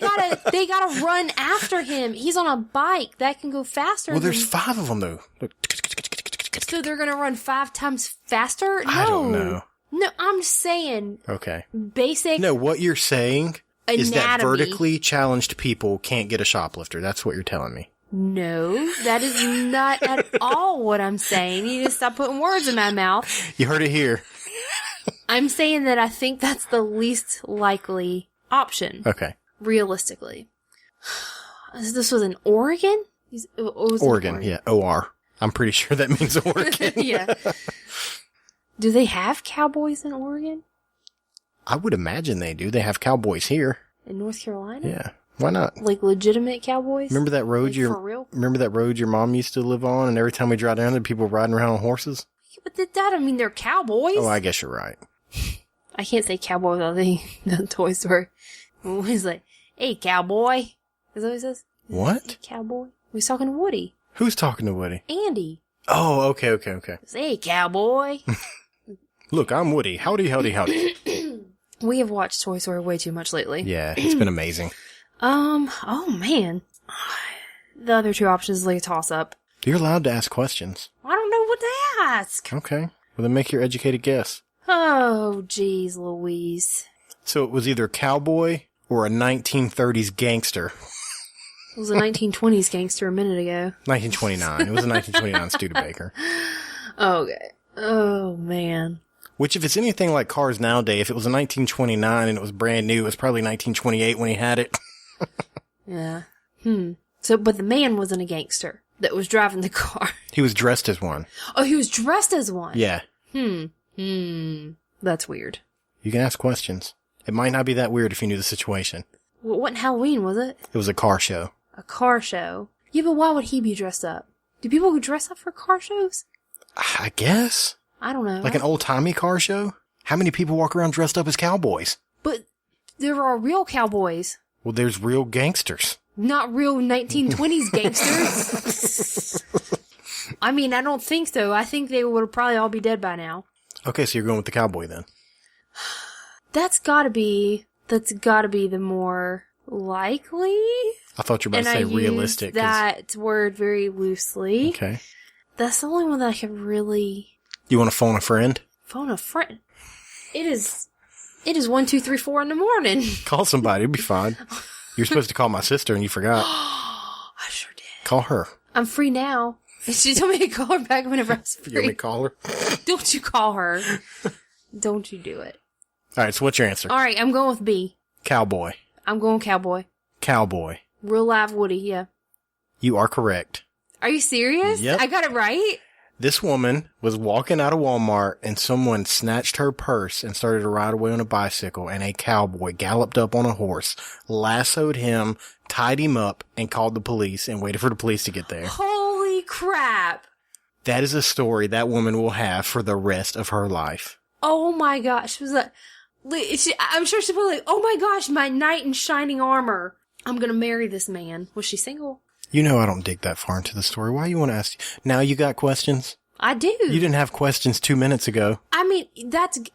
They gotta run after him. He's on a bike that can go faster. Well, there's 5 of them though. Look. So they're gonna run 5 times faster? No. I don't know. No, I'm saying. Okay. Basic. No, what you're saying anatomy. Is that vertically challenged people can't get a shoplifter. That's what you're telling me. No, that is not at all what I'm saying. You need to stop putting words in my mouth. You heard it here. I'm saying that I think that's the least likely option. Okay. Realistically. This was in Oregon? Oregon, yeah. O-R. I'm pretty sure that means Oregon. Yeah. Do they have cowboys in Oregon? I would imagine they do. They have cowboys here. In North Carolina? Yeah. Why not? Like legitimate cowboys? Remember that road for real? Remember that road your mom used to live on, and every time we drive down there, people riding around on horses? Yeah, but that don't mean they're cowboys. Oh, I guess you're right. I can't say cowboy without the Toy Story. He's like, hey, cowboy. Is that what he says? What? Hey, cowboy? He's talking to Woody. Who's talking to Woody? Andy. Oh, okay. Says, hey, cowboy. Look, I'm Woody. Howdy, howdy, howdy. We have watched Toy Story way too much lately. Yeah, it's been amazing. Oh man. The other 2 options is like a toss-up. You're allowed to ask questions. I don't know what to ask. Okay. Well, then make your educated guess. Oh, geez, Louise. So it was either cowboy or a 1930s gangster. It was a 1920s gangster a minute ago. 1929. It was a 1929 Studebaker. Okay. Oh, man. Which, if it's anything like cars nowadays, if it was a 1929 and it was brand new, it was probably 1928 when he had it. Yeah. So, but the man wasn't a gangster that was driving the car. He was dressed as one. Oh, he was dressed as one? Yeah. That's weird. You can ask questions. It might not be that weird if you knew the situation. Well, it wasn't Halloween, was it? It was a car show. A car show? Yeah, but why would he be dressed up? Do people who dress up for car shows? I guess. I don't know. Like an old-timey car show? How many people walk around dressed up as cowboys? But there are real cowboys. Well, there's real gangsters. Not real 1920s gangsters. I mean, I don't think so. I think they would probably all be dead by now. Okay, so you're going with the cowboy then? That's gotta be the more likely. I thought you were about to say realistic. And I use that word very loosely. Okay. That's the only one that I can really... You want to phone a friend? Phone a friend? It is 1, 2, 3, 4 in the morning. Call somebody, it'll be fine. You're supposed to call my sister and you forgot. I sure did. Call her. I'm free now. She told me to call her back whenever I was free. You want me to call her? Don't you call her. Don't you do it. Alright, so what's your answer? Alright, I'm going with B. Cowboy. I'm going cowboy. Cowboy. Real live Woody, yeah. You are correct. Are you serious? Yep. I got it right? This woman was walking out of Walmart and someone snatched her purse and started to ride away on a bicycle, and a cowboy galloped up on a horse, lassoed him, tied him up, and called the police and waited for the police to get there. Holy crap. That is a story that woman will have for the rest of her life. Oh my gosh. She was like, I'm sure she's probably like, oh my gosh, my knight in shining armor. I'm gonna marry this man. Was she single? You know I don't dig that far into the story. Why you want to ask? Now you got questions? I do. You didn't have questions 2 minutes ago. I mean,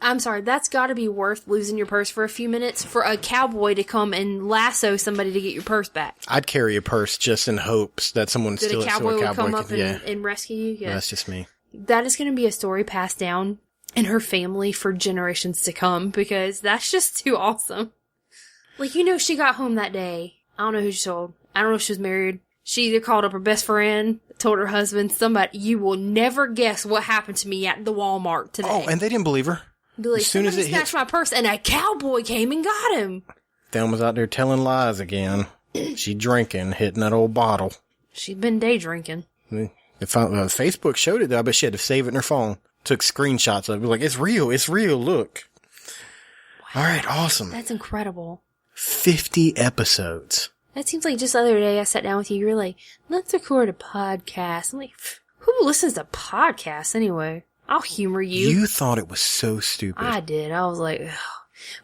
I'm sorry, that's gotta be worth losing your purse for a few minutes for a cowboy to come and lasso somebody to get your purse back. I'd carry a purse just in hopes that someone would steal it so a cowboy would come up could, and rescue you. Yeah. That's just me. That is gonna be a story passed down in her family for generations to come because that's just too awesome. Like, she got home that day. I don't know who she told. I don't know if she was married. She either called up her best friend, told her husband, somebody, you will never guess what happened to me at the Walmart today. Oh, and they didn't believe her. Be like, as soon as it snatched my purse, and a cowboy came and got him. Thelma's out there telling lies again. She drinking, hitting that old bottle. She'd been day drinking. Facebook showed it, though. I bet she had to save it in her phone. Took screenshots of it. Like, it's real, look. Wow. All right, awesome. That's incredible. 50 episodes. That seems like just the other day I sat down with you. You were like, let's record a podcast. I'm like, who listens to podcasts anyway? I'll humor you. You thought it was so stupid. I did. I was like, ugh.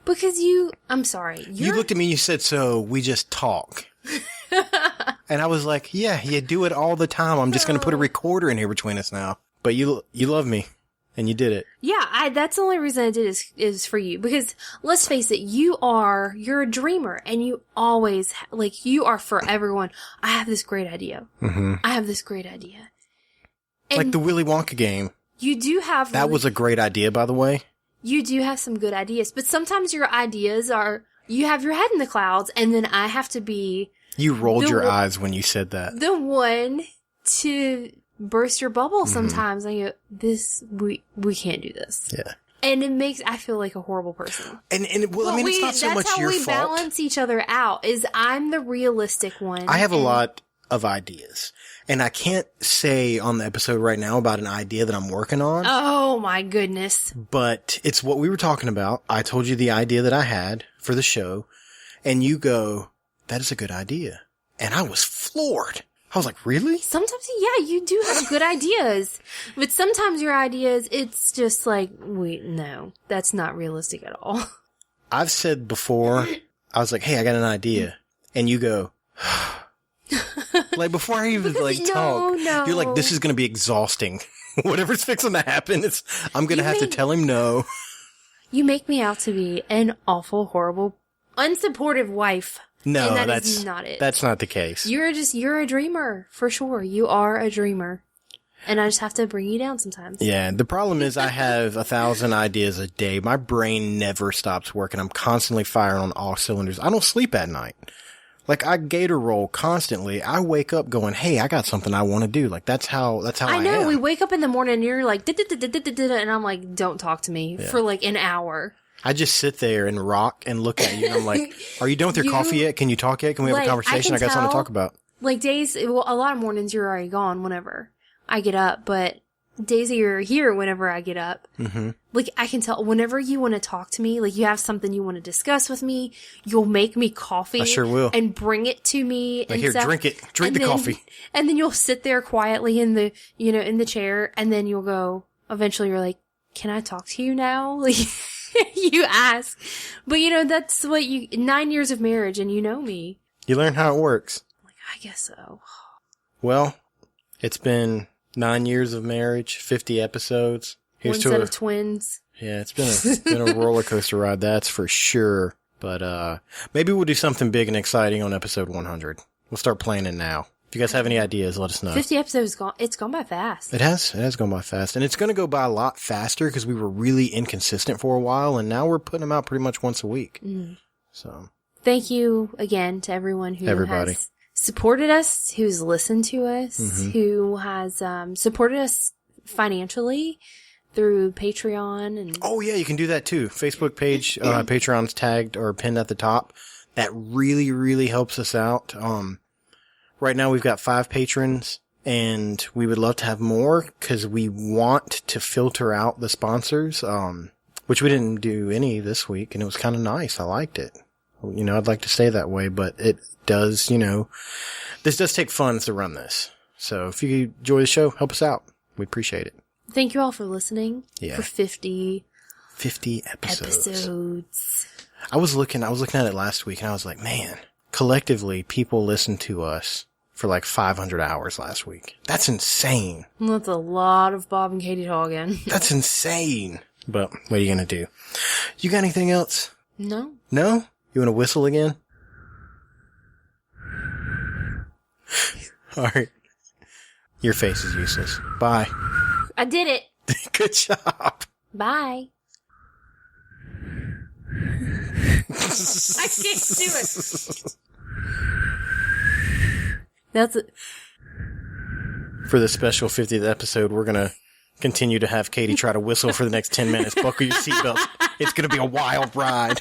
Because I'm sorry. You looked at me and you said, so we just talk. And I was like, yeah, you do it all the time. I'm just going to put a recorder in here between us now. But you love me. And you did it. Yeah, that's the only reason I did is for you. Because, let's face it, you're a dreamer. And you always, you are for everyone. I have this great idea. Mm-hmm. I have this great idea. And like the Willy Wonka game. You do have... That was a great idea, by the way. You do have some good ideas. But sometimes your ideas are... You have your head in the clouds, and then I have to be... You rolled your eyes when you said that. The one to... burst your bubble sometimes. I go, we can't do this. Yeah. And I feel like a horrible person. And it's not so much your fault. That's how we balance each other out, is I'm the realistic one. I have a lot of ideas. And I can't say on the episode right now about an idea that I'm working on. Oh my goodness. But it's what we were talking about. I told you the idea that I had for the show. And you go, that is a good idea. And I was floored. I was like, really? Sometimes, yeah, you do have good ideas. But sometimes your ideas, it's just like, wait, no, that's not realistic at all. I've said before, I was like, hey, I got an idea. And you go, like, before I even, talk, you're like, this is going to be exhausting. Whatever's fixing to happen, I'm going to have to tell him no. You make me out to be an awful, horrible, unsupportive wife. No, that's not it. That's not the case. You're a dreamer, for sure. You are a dreamer. And I just have to bring you down sometimes. Yeah, the problem is I have 1,000 ideas a day. My brain never stops working. I'm constantly firing on all cylinders. I don't sleep at night. Like, I gator roll constantly. I wake up going, hey, I got something I want to do. Like, that's how I know. am. We wake up in the morning and you're like, and I'm like, don't talk to me for like an hour. I just sit there and rock and look at you, and I'm like, are you done with your coffee yet? Can you talk yet? Can we have a conversation? I got something to talk about. Like days, well, a lot of mornings you're already gone whenever I get up, but days that you're here whenever I get up, like I can tell whenever you want to talk to me, like you have something you want to discuss with me, you'll make me coffee. I sure will. And bring it to me. Like, and here, stuff. drink it. Drink the coffee. And then you'll sit there quietly in the chair, and then you'll go, eventually you're like, can I talk to you now? Like, you ask. But that's what 9 years of marriage, and you know me. You learn how it works. Like, I guess so. Well, it's been 9 years of marriage, 50 episodes. One set of twins. Yeah, it's been a roller coaster ride, that's for sure. But maybe we'll do something big and exciting on episode 100. We'll start planning now. If you guys have any ideas, let us know. 50 episodes it's gone by fast. It has gone by fast. And it's going to go by a lot faster because we were really inconsistent for a while, and now we're putting them out pretty much once a week. So thank you again to everyone who has supported us, who's listened to us, who has supported us financially through Patreon. And oh yeah, you can do that too. Facebook page, Patreon's tagged or pinned at the top. That really, really helps us out. Right now we've got 5 patrons, and we would love to have more because we want to filter out the sponsors, which we didn't do any this week, and it was kind of nice. I liked it. I'd like to stay that way, but it does, this does take funds to run this. So if you enjoy the show, help us out. We appreciate it. Thank you all for listening. Yeah. For 50 episodes. I was looking at it last week, and I was like, man, collectively, people listened to us for like 500 hours last week. That's insane. That's a lot of Bob and Katie talking. That's insane. But what are you going to do? You got anything else? No. No? You want to whistle again? All right. Your face is useless. Bye. I did it. Good job. Bye. I can't do it. That's it. For the special 50th episode, we're going to continue to have Katie try to whistle for the next 10 minutes. Buckle your seatbelts. It's going to be a wild ride.